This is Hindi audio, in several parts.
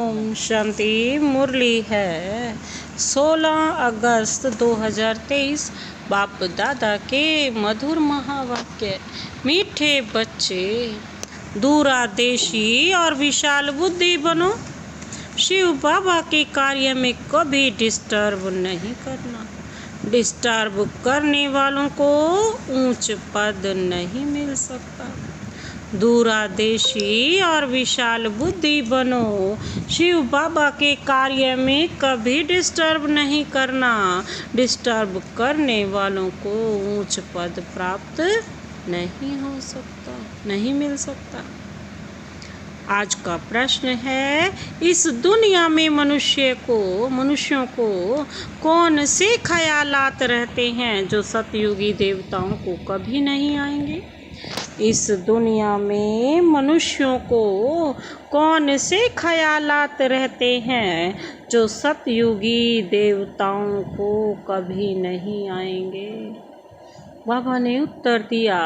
ओम शांति। मुरली है 16 अगस्त 2023। बाप दादा के मधुर महावाक्य। मीठे बच्चे, दूरादेशी और विशाल बुद्धि बनो। शिव बाबा के कार्य में कभी डिस्टर्ब नहीं करना। डिस्टर्ब करने वालों को ऊंच पद नहीं मिल सकता। दूरादेशी और विशाल बुद्धि बनो। शिव बाबा के कार्य में कभी डिस्टर्ब नहीं करना। डिस्टर्ब करने वालों को ऊंच पद प्राप्त नहीं हो सकता, नहीं मिल सकता। आज का प्रश्न है, इस दुनिया में मनुष्यों को कौन से ख्यालात रहते हैं जो सतयुगी देवताओं को कभी नहीं आएंगे? इस दुनिया में मनुष्यों को कौन से ख्यालात रहते हैं जो सतयुगी देवताओं को कभी नहीं आएंगे? बाबा ने उत्तर दिया,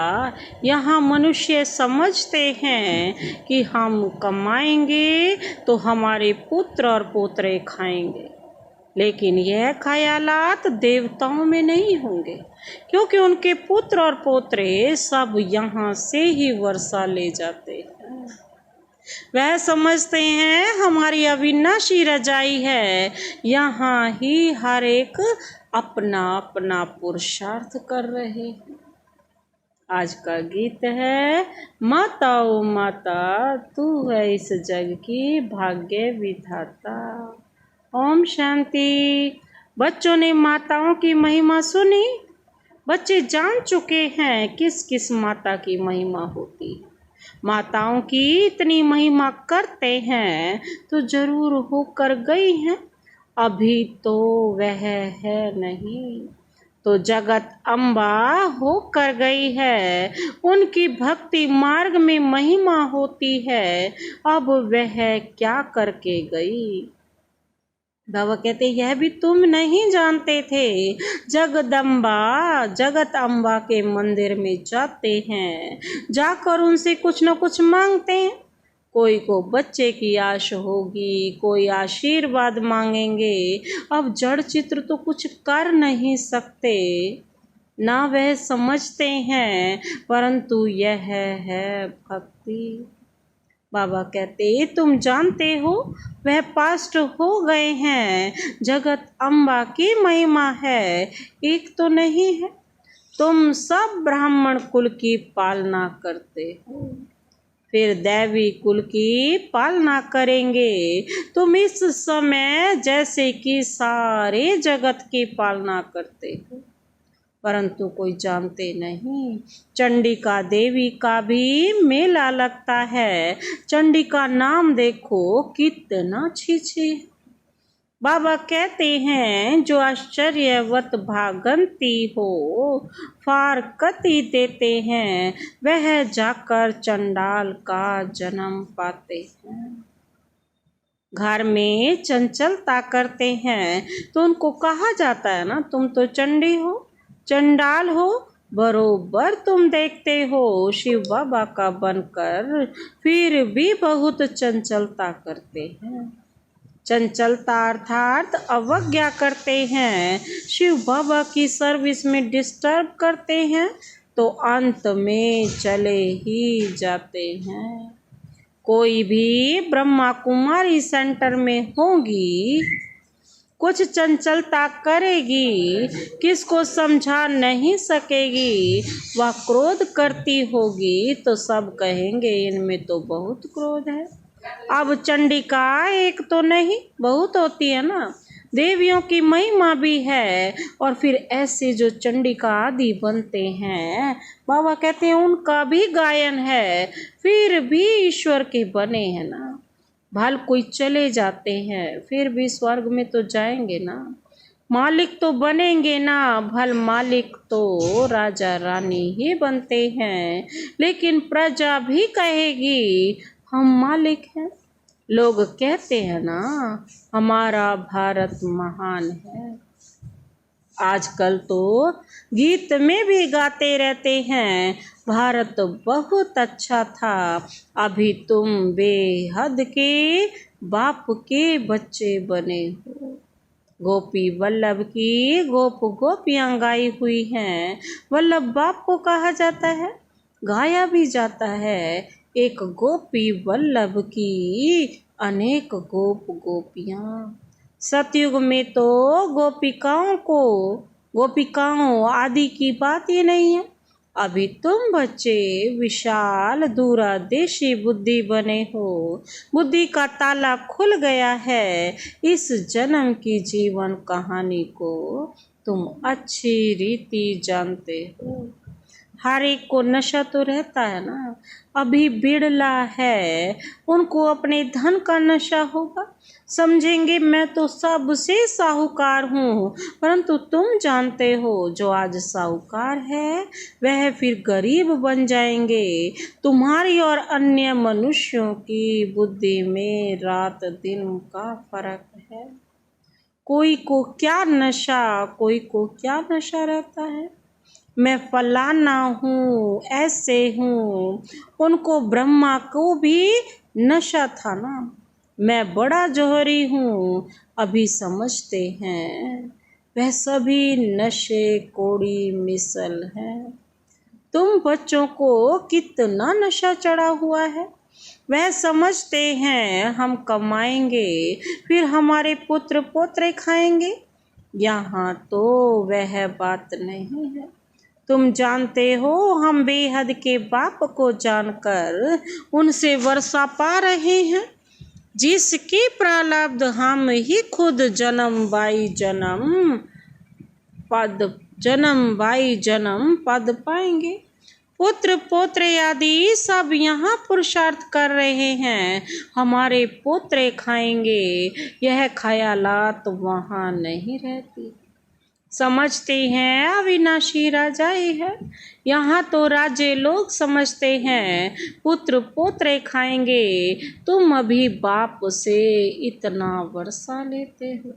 यहाँ मनुष्य समझते हैं कि हम कमाएंगे तो हमारे पुत्र और पोतरे खाएंगे, लेकिन यह ख्यालात देवताओं में नहीं होंगे, क्योंकि उनके पुत्र और पोतरे सब यहाँ से ही वर्षा ले जाते हैं। वह समझते हैं हमारी अविनाशी रजाई है, यहाँ ही हर एक अपना अपना पुरुषार्थ कर रहे हैं। आज का गीत है, माता ओ माता तू है इस जग की भाग्य विधाता। ओम शांति। बच्चों ने माताओं की महिमा सुनी। बच्चे जान चुके हैं किस किस माता की महिमा होती है। माताओं की इतनी महिमा करते हैं तो जरूर होकर गई हैं, अभी तो वह है नहीं, तो जगत अम्बा होकर गई है। उनकी भक्ति मार्ग में महिमा होती है, अब वह क्या करके गई? बाबा कहते, यह भी तुम नहीं जानते थे। जगत अम्बा के मंदिर में जाते हैं, जाकर उनसे कुछ न कुछ मांगते हैं। कोई को बच्चे की आश होगी, कोई आशीर्वाद मांगेंगे। अब जड़ चित्र तो कुछ कर नहीं सकते, ना वह समझते हैं, परंतु यह है भक्ति। बाबा कहते, तुम जानते हो वह पास्ट हो गए हैं। जगत अम्बा की महिमा है, एक तो नहीं है। तुम सब ब्राह्मण कुल की पालना करते हो, फिर दैवी कुल की पालना करेंगे। तुम इस समय जैसे कि सारे जगत की पालना करते हो, परंतु कोई जानते नहीं चंडिका देवी का भी मेला लगता है। चंडिका नाम देखो कितना छीछी। बाबा कहते हैं, जो आश्चर्यवत भागंती हो फारकती देते हैं, वह जाकर चंडाल का जन्म पाते हैं। घर में चंचलता करते हैं तो उनको कहा जाता है ना, तुम तो चंडी हो, चंडाल हो। बरोबर तुम देखते हो शिव बाबा का बनकर, फिर भी बहुत चंचलता करते हैं। चंचलता अर्थात अवज्ञा करते हैं। शिव बाबा की सर्विस में डिस्टर्ब करते हैं तो अंत में चले ही जाते हैं। कोई भी ब्रह्मा कुमारी सेंटर में होगी, कुछ चंचलता करेगी, किसको समझा नहीं सकेगी, वह क्रोध करती होगी तो सब कहेंगे इनमें तो बहुत क्रोध है। अब चंडिका एक तो नहीं, बहुत होती है ना। देवियों की महिमा भी है, और फिर ऐसे जो चंडिका आदि बनते हैं, बाबा कहते हैं उनका भी गायन है, फिर भी ईश्वर के बने हैं ना। भल कोई चले जाते हैं, फिर भी स्वर्ग में तो जाएंगे ना। मालिक तो बनेंगे ना, भल मालिक तो राजा रानी ही बनते हैं, लेकिन प्रजा भी कहेगी हम मालिक हैं। लोग कहते हैं ना, हमारा भारत महान है। आजकल तो गीत में भी गाते रहते हैं, भारत बहुत अच्छा था, अभी तुम बेहद के बाप के बच्चे बने हो। गोपी वल्लभ की गोप गोपियाँ गाई हुई हैं। वल्लभ बाप को कहा जाता है, गाया भी जाता है। एक गोपी वल्लभ की अनेक गोप गोपियाँ। सतयुग में तो गोपिकाओं आदि की बात ही नहीं है। अभी तुम बच्चे विशाल दूरदेशी बुद्धि बने हो। बुद्धि का ताला खुल गया है। इस जन्म की जीवन कहानी को तुम अच्छी रीति जानते हो। हर एक को नशा तो रहता है ना। अभी बिड़ला है उनको अपने धन का नशा होगा। समझेंगे मैं तो सबसे साहूकार हूँ, परंतु तुम जानते हो जो आज साहूकार है वह फिर गरीब बन जाएंगे। तुम्हारी और अन्य मनुष्यों की बुद्धि में रात दिन का फर्क है। कोई को क्या नशा रहता है। मैं फलाना हूँ, ऐसे हूँ। उनको ब्रह्मा को भी नशा था ना। मैं बड़ा जौहरी हूँ, अभी समझते हैं। वह सभी नशे कोड़ी मिसल है। तुम बच्चों को कितना नशा चढ़ा हुआ है। वह समझते हैं हम कमाएंगे फिर हमारे पुत्र पोत्रे खाएंगे। यहाँ तो वह बात नहीं है। तुम जानते हो हम बेहद के बाप को जानकर उनसे वर्षा पा रहे हैं, जिसकी प्रारब्ध हम ही खुद जन्म बाई जन्म पद पाएंगे। पुत्र पोत्रे आदि सब यहाँ पुरुषार्थ कर रहे हैं, हमारे पोत्रे खाएंगे। यह ख्यालात वहाँ नहीं रहती। समझते हैं अविनाशी राजा ही है। यहाँ तो राजे लोग समझते हैं पुत्र पोत्रे खाएंगे। तुम अभी बाप से इतना वर्षा लेते हो,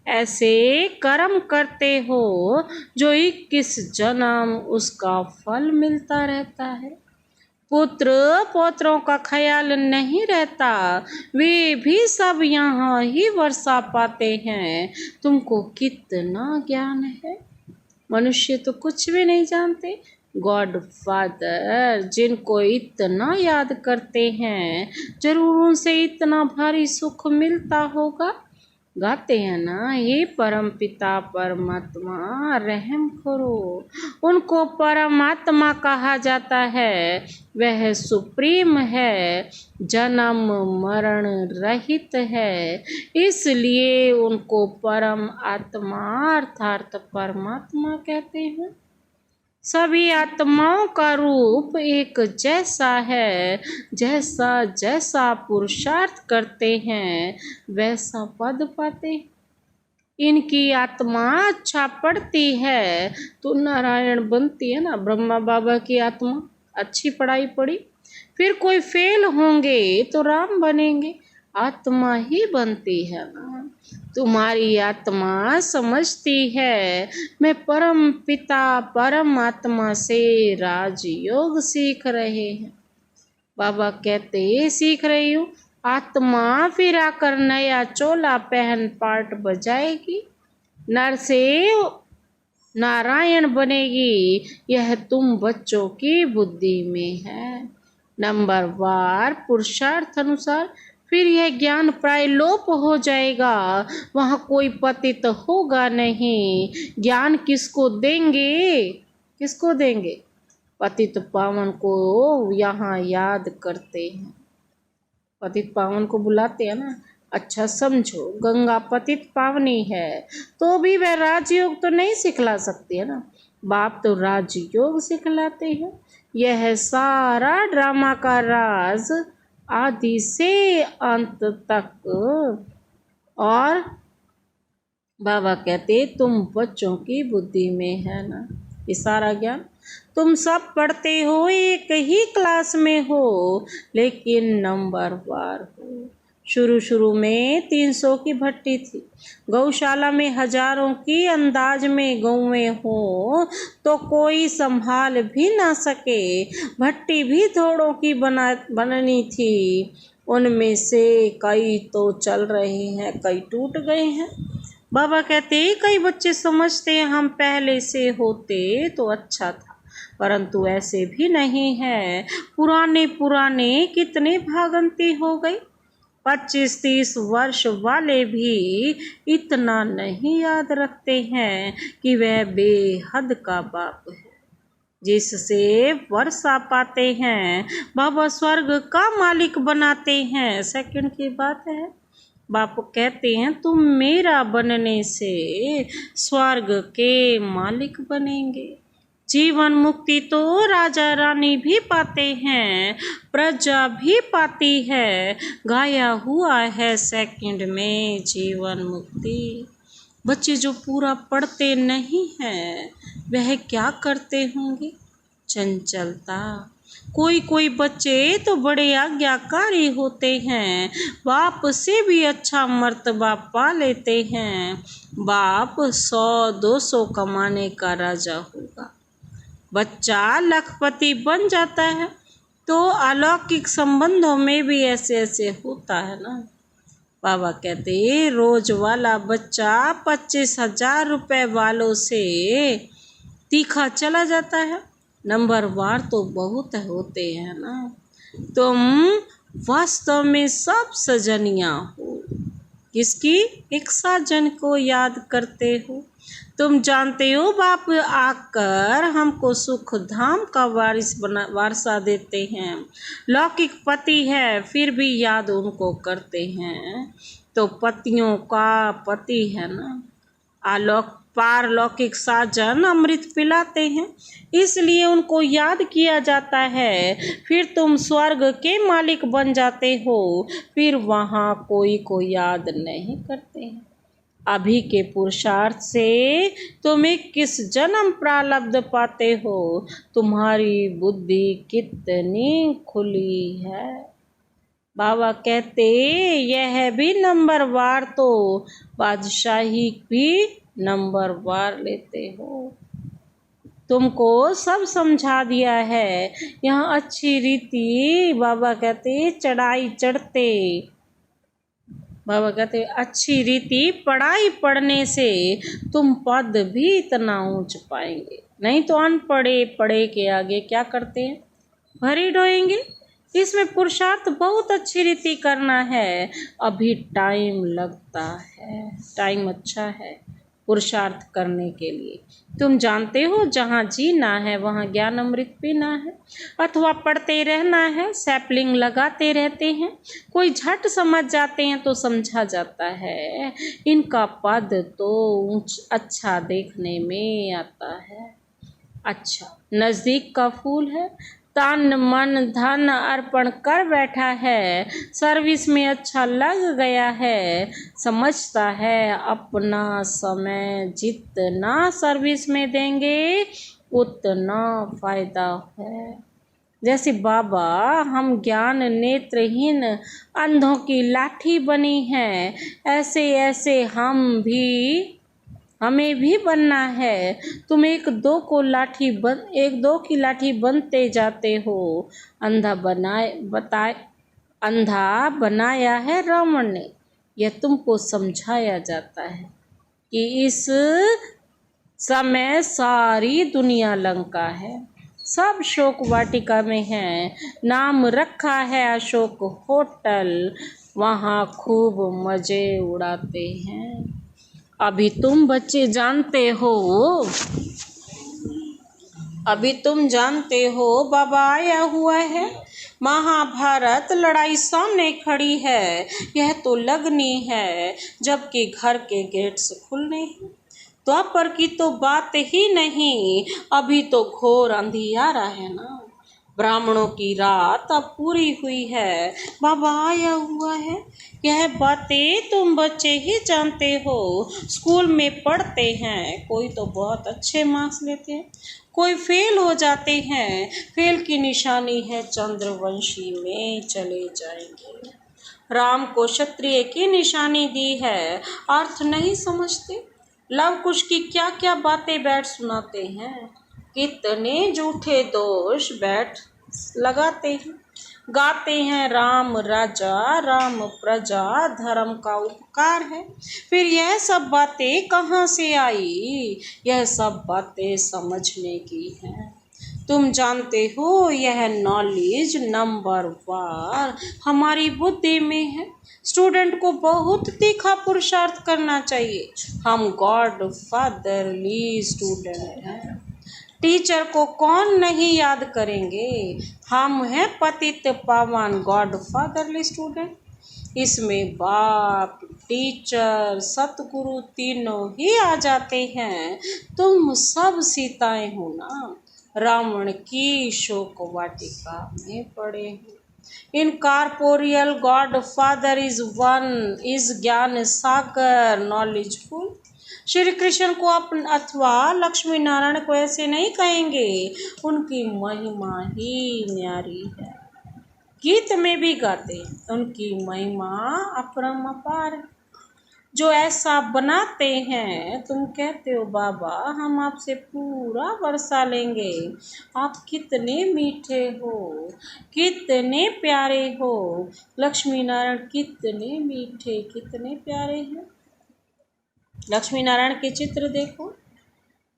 ऐसे कर्म करते हो जो 21 जन्म उसका फल मिलता रहता है। पुत्र पोत्रों का ख्याल नहीं रहता, वे भी सब यहाँ ही वर्षा पाते हैं। तुमको कितना ज्ञान है। मनुष्य तो कुछ भी नहीं जानते। गॉड फादर जिनको इतना याद करते हैं, जरूर उनसे इतना भारी सुख मिलता होगा। गाते हैं ना, हे परम पिता परमात्मा रहम करो। उनको परमात्मा कहा जाता है। वह सुप्रीम है, जन्म मरण रहित है, इसलिए उनको परम आत्मा अर्थात परमात्मा कहते हैं। सभी आत्माओं का रूप एक जैसा है। जैसा जैसा पुरुषार्थ करते हैं वैसा पद पाते। इनकी आत्मा अच्छा पढ़ती है तो नारायण बनती है ना। ब्रह्मा बाबा की आत्मा अच्छी पढ़ाई पढ़ी, फिर कोई फेल होंगे तो राम बनेंगे। आत्मा ही बनती है ना। तुम्हारी आत्मा समझती है मैं परम पिता परमात्मा से राजयोग सीख रहे हैं। बाबा कहते सीख रही हूँ। आत्मा फिर आकर नया चोला पहन पाठ बजाएगी, नर से नारायण बनेगी। यह तुम बच्चों की बुद्धि में है। नंबर वार पुरुषार्थ अनुसार फिर यह ज्ञान प्राय लोप हो जाएगा। वहाँ कोई पतित होगा नहीं। ज्ञान किसको देंगे? पतित पावन को यहाँ याद करते हैं। पतित पावन को बुलाते हैं ना। अच्छा समझो, गंगा पतित पावनी है तो भी वह राजयोग तो नहीं सिखला सकती है ना। बाप तो राजयोग सिखलाते हैं। यह सारा ड्रामा का राज आदि से अंत तक। और बाबा कहते तुम बच्चों की बुद्धि में है ना ये सारा ज्ञान। तुम सब पढ़ते हो, एक ही क्लास में हो, लेकिन नंबर वार हो। शुरू में 300 की भट्टी थी। गौशाला में हजारों की अंदाज में गौएं हो तो कोई संभाल भी ना सके। भट्टी भी थोड़ों की बननी थी। उनमें से कई तो चल रहे हैं, कई टूट गए हैं। बाबा कहते कई बच्चे समझते हैं हम पहले से होते तो अच्छा था, परंतु ऐसे भी नहीं है। पुराने पुराने कितने भागंती हो गए। 25-30 वर्ष वाले भी इतना नहीं याद रखते हैं कि वह बेहद का बाप है जिससे वर्षा पाते हैं। बाबा स्वर्ग का मालिक बनाते हैं। सेकंड की बात है, बाप कहते हैं तुम मेरा बनने से स्वर्ग के मालिक बनेंगे। जीवन मुक्ति तो राजा रानी भी पाते हैं, प्रजा भी पाती है। गाया हुआ है सेकंड में जीवन मुक्ति। बच्चे जो पूरा पढ़ते नहीं हैं वह क्या करते होंगे? चंचलता। कोई कोई बच्चे तो बड़े आज्ञाकारी होते हैं, बाप से भी अच्छा मर्तबा पा लेते हैं। बाप 100-200 कमाने का राजा होगा, बच्चा लखपति बन जाता है। तो अलौकिक संबंधों में भी ऐसे ऐसे होता है ना। बाबा कहते रोज वाला बच्चा 25,000 रुपए वालों से तीखा चला जाता है। नंबरवार तो बहुत होते हैं ना। तुम वास्तव में सब सजनिया हो, किसकी? एक साजन को याद करते हो। तुम जानते हो बाप आकर हमको सुख धाम का वारसा देते हैं। लौकिक पति है फिर भी याद उनको करते हैं, तो पतियों का पति है ना। पारलौकिक साजन अमृत पिलाते हैं, इसलिए उनको याद किया जाता है। फिर तुम स्वर्ग के मालिक बन जाते हो, फिर वहाँ कोई को याद नहीं करते हैं। अभी के पुरुषार्थ से तुम 21 जन्म प्रारब्ध पाते हो। तुम्हारी बुद्धि कितनी खुली है। बाबा कहते यह भी नंबरवार तो बादशाही भी नंबरवार लेते हो। तुमको सब समझा दिया है। यहाँ अच्छी रीति बाबा कहते चढ़ाई चढ़ते, बाबा कहते अच्छी रीति पढ़ाई पढ़ने से तुम पद भी इतना ऊंच पाएंगे। नहीं तो अनपढ़े पढ़े के आगे क्या करते हैं? भरी ढोएंगे। इसमें पुरुषार्थ बहुत अच्छी रीति करना है। अभी टाइम लगता है, टाइम अच्छा है पुरुषार्थ करने के लिए। तुम जानते हो जहाँ जीना है वहाँ ज्ञान अमृत पीना है, अथवा पढ़ते रहना है। सैपलिंग लगाते रहते हैं, कोई झट समझ जाते हैं तो समझा जाता है। इनका पद तो अच्छा देखने में आता है। अच्छा नज़दीक का फूल है, तन मन धन अर्पण कर बैठा है, सर्विस में अच्छा लग गया है, समझता है अपना समय जितना सर्विस में देंगे उतना फायदा है। जैसे बाबा हम ज्ञान नेत्रहीन अंधों की लाठी बनी हैं, ऐसे ऐसे हमें भी बनना है। तुम एक दो की लाठी बनते जाते हो। अंधा बनाया है रावण ने, यह तुमको समझाया जाता है कि इस समय सारी दुनिया लंका है, सब शोक वाटिका में है। नाम रखा है अशोक होटल, वहाँ खूब मजे उड़ाते हैं। अभी तुम बच्चे जानते हो बाबा आया हुआ है। महाभारत लड़ाई सामने खड़ी है, यह तो लगनी है जबकि घर के गेट्स खुलने हैं। द्वापर की तो बात ही नहीं, अभी तो घोर अंधियारा है ना। ब्राह्मणों की रात अब पूरी हुई है, बाबा आया हुआ है। यह बातें तुम बच्चे ही जानते हो, स्कूल में पढ़ते हैं। कोई तो बहुत अच्छे मार्क्स लेते हैं, कोई फेल हो जाते हैं। फेल की निशानी है चंद्रवंशी में चले जाएंगे। राम को क्षत्रिय की निशानी दी है, अर्थ नहीं समझते। लव कुश की क्या क्या बातें बैठ सुनाते हैं, कितने झूठे दोष बैठ लगाते हैं। गाते हैं राम राजा राम प्रजा धर्म का उपकार है। फिर यह सब बातें कहाँ से आई, यह सब बातें समझने की हैं। तुम जानते हो यह नॉलेज नंबर 1 हमारी बुद्धि में है। स्टूडेंट को बहुत तीखा पुरुषार्थ करना चाहिए। हम गॉड फादरली स्टूडेंट हैं। टीचर को कौन नहीं याद करेंगे। हम हैं पतित पावन गॉड फादरली स्टूडेंट। इसमें बाप टीचर सतगुरु तीनों ही आ जाते हैं। तुम सब सीताएं हो ना, रावण की शोक वाटिका में पड़े हो। Incorporeal God father is one, is ज्ञान सागर नॉलेजफुल। श्री कृष्ण को अथवा लक्ष्मी नारायण को ऐसे नहीं कहेंगे, उनकी महिमा ही न्यारी है। गीत में भी गाते हैं, उनकी महिमा अपरंपार है। जो ऐसा बनाते हैं, तुम कहते हो बाबा हम आपसे पूरा बरसा लेंगे। आप कितने मीठे हो, कितने प्यारे हो। लक्ष्मी नारायण कितने मीठे कितने प्यारे हैं। लक्ष्मी नारायण के चित्र देखो।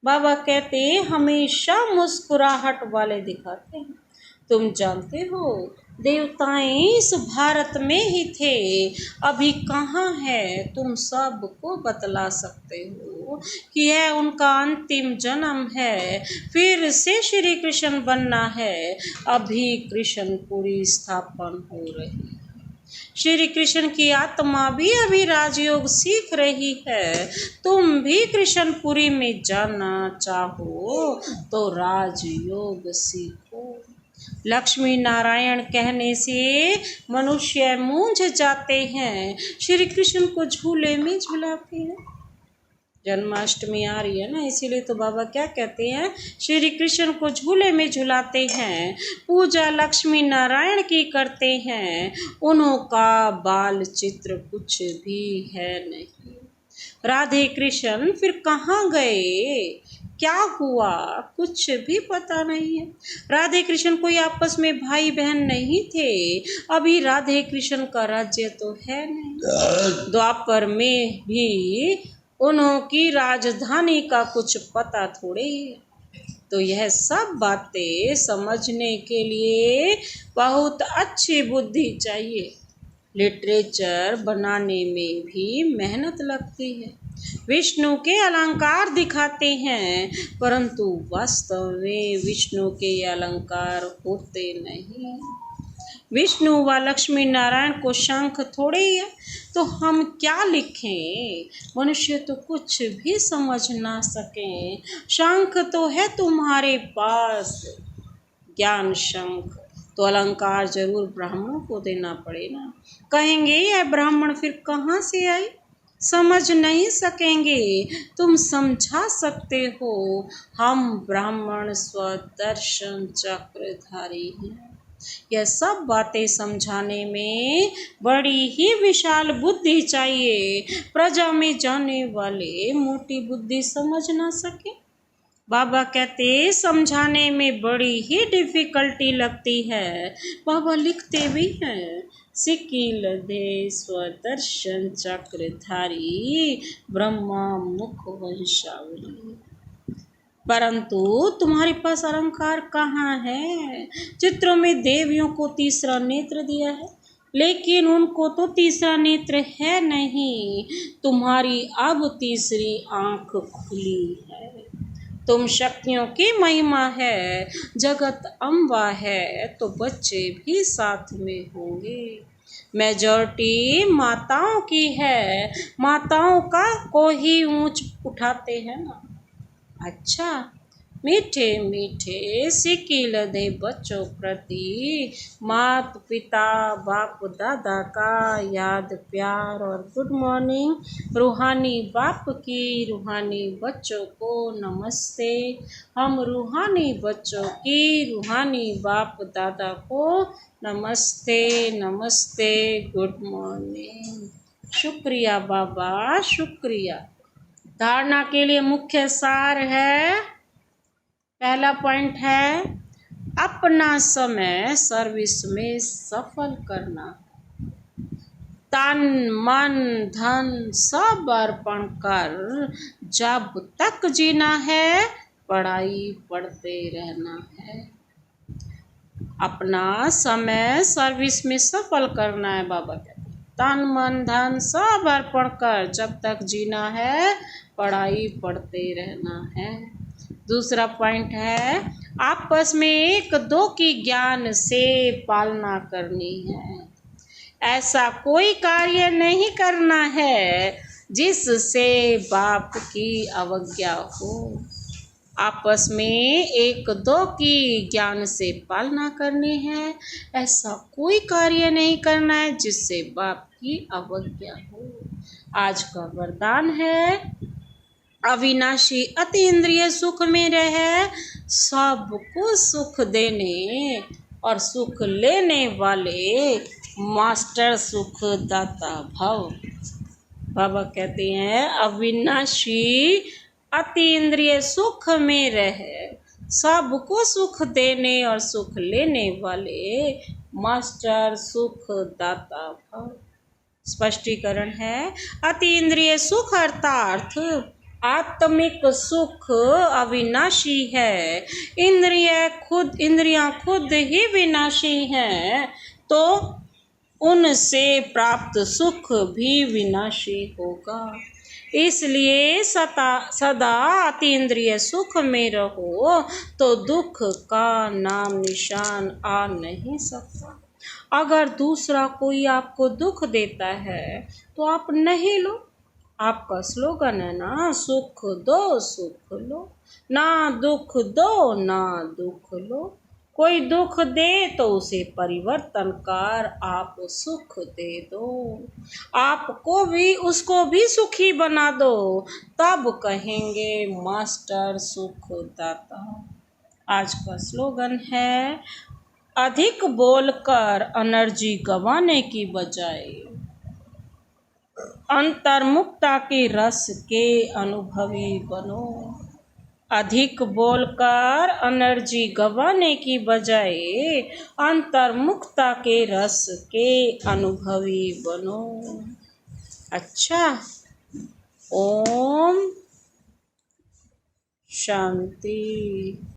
बाबा कहते हमेशा मुस्कुराहट वाले दिखाते हैं। तुम जानते हो देवताएं इस भारत में ही थे, अभी कहाँ है। तुम सबको बतला सकते हो कि यह उनका अंतिम जन्म है। फिर से श्री कृष्ण बनना है। अभी कृष्णपुरी स्थापन हो रही है। श्री कृष्ण की आत्मा भी अभी राजयोग सीख रही है। तुम भी कृष्णपुरी में जाना चाहो तो राजयोग सीखो। लक्ष्मी नारायण कहने से मनुष्य मूंझ जाते हैं। श्री कृष्ण को झूले में झुलाते हैं। जन्माष्टमी आ रही है ना, इसीलिए तो बाबा क्या कहते हैं, श्री कृष्ण को झूले में झुलाते हैं। पूजा लक्ष्मी नारायण की करते हैं। उन्हों का बाल चित्र कुछ भी है नहीं। राधे कृष्ण फिर कहाँ गए, क्या हुआ, कुछ भी पता नहीं है। राधे कृष्ण कोई आपस में भाई बहन नहीं थे। अभी राधे कृष्ण का राज्य तो है नहीं। द्वापर में भी उनकी राजधानी का कुछ पता थोड़े है। तो यह सब बातें समझने के लिए बहुत अच्छी बुद्धि चाहिए। लिटरेचर बनाने में भी मेहनत लगती है। विष्णु के अलंकार दिखाते हैं, परंतु वास्तव में विष्णु के अलंकार होते नहीं। विष्णु व लक्ष्मी नारायण को शंख थोड़े ही है, तो हम क्या लिखें। मनुष्य तो कुछ भी समझ ना सके। शंख तो है तुम्हारे पास, ज्ञान शंख, तो अलंकार जरूर ब्राह्मणों को देना पड़े ना। कहेंगे यह ब्राह्मण फिर कहाँ से आए, समझ नहीं सकेंगे। तुम समझा सकते हो। हम ब्राह्मण स्वदर्शन चक्रधारी हैं। यह सब बातें समझाने में बड़ी ही विशाल बुद्धि चाहिए। प्रजा में जाने वाले मोटी बुद्धि समझ ना सके। बाबा कहते समझाने में बड़ी ही डिफिकल्टी लगती है। बाबा लिखते भी हैं, सिकिल दे स्वदर्शन चक्रधारी ब्रह्मा मुख वंशावली। परंतु तुम्हारे पास अलंकार कहाँ है। चित्रों में देवियों को तीसरा नेत्र दिया है, लेकिन उनको तो तीसरा नेत्र है नहीं। तुम्हारी अब तीसरी आंख खुली है। तुम शक्तियों की महिमा है। जगत अम्बा है तो बच्चे भी साथ में होंगे। मेजॉरिटी माताओं की है। माताओं का को ही ऊंच उठाते हैं ना। अच्छा, मीठे मीठे सिकिल दे बच्चों प्रति माता पिता बाप दादा का याद प्यार और गुड मॉर्निंग। रूहानी बाप की रूहानी बच्चों को नमस्ते। हम रूहानी बच्चों की रूहानी बाप दादा को नमस्ते नमस्ते, गुड मॉर्निंग। शुक्रिया बाबा, शुक्रिया। धारणा के लिए मुख्य सार है, पहला पॉइंट है अपना समय सर्विस में सफल करना, तन मन धन सब अर्पण कर जब तक जीना है पढ़ाई पढ़ते रहना है। अपना समय सर्विस में सफल करना है, बाबा कहते हैं। तन मन धन सब अर्पण कर जब तक जीना है पढ़ाई पढ़ते रहना है। दूसरा पॉइंट है, आपस में एक दो की ज्ञान से पालना करनी है। ऐसा कोई कार्य नहीं करना है जिससे बाप की अवज्ञा हो। आपस में एक दो की ज्ञान से पालना करनी है। ऐसा कोई कार्य नहीं करना है जिससे बाप की अवज्ञा हो। आज का वरदान है, अविनाशी अतीन्द्रिय सुख में रहे, सबको सुख देने और सुख लेने वाले मास्टर सुख दाता भव। बाबा कहते हैं, अविनाशी अतीन्द्रिय सुख में रहे, सबको सुख देने और सुख लेने वाले मास्टर सुख दाता भव। स्पष्टीकरण है, अतीन्द्रिय सुख अर्थात आत्मिक सुख अविनाशी है। इंद्रियां खुद ही विनाशी हैं, तो उनसे प्राप्त सुख भी विनाशी होगा। इसलिए सदा अतीन्द्रिय सुख में रहो तो दुख का नाम निशान आ नहीं सकता। अगर दूसरा कोई आपको दुख देता है तो आप नहीं लो। आपका स्लोगन है ना, सुख दो सुख लो, ना दुख दो ना दुख लो। कोई दुख दे तो उसे परिवर्तन कर आप सुख दे दो। आपको भी उसको भी सुखी बना दो, तब कहेंगे मास्टर सुख दाता। आज का स्लोगन है, अधिक बोलकर एनर्जी गंवाने की बजाय अंतर्मुखता के रस के अनुभवी बनो। अधिक बोलकर एनर्जी गंवाने की बजाय अंतर्मुखता के रस के अनुभवी बनो। अच्छा, ओम शांति।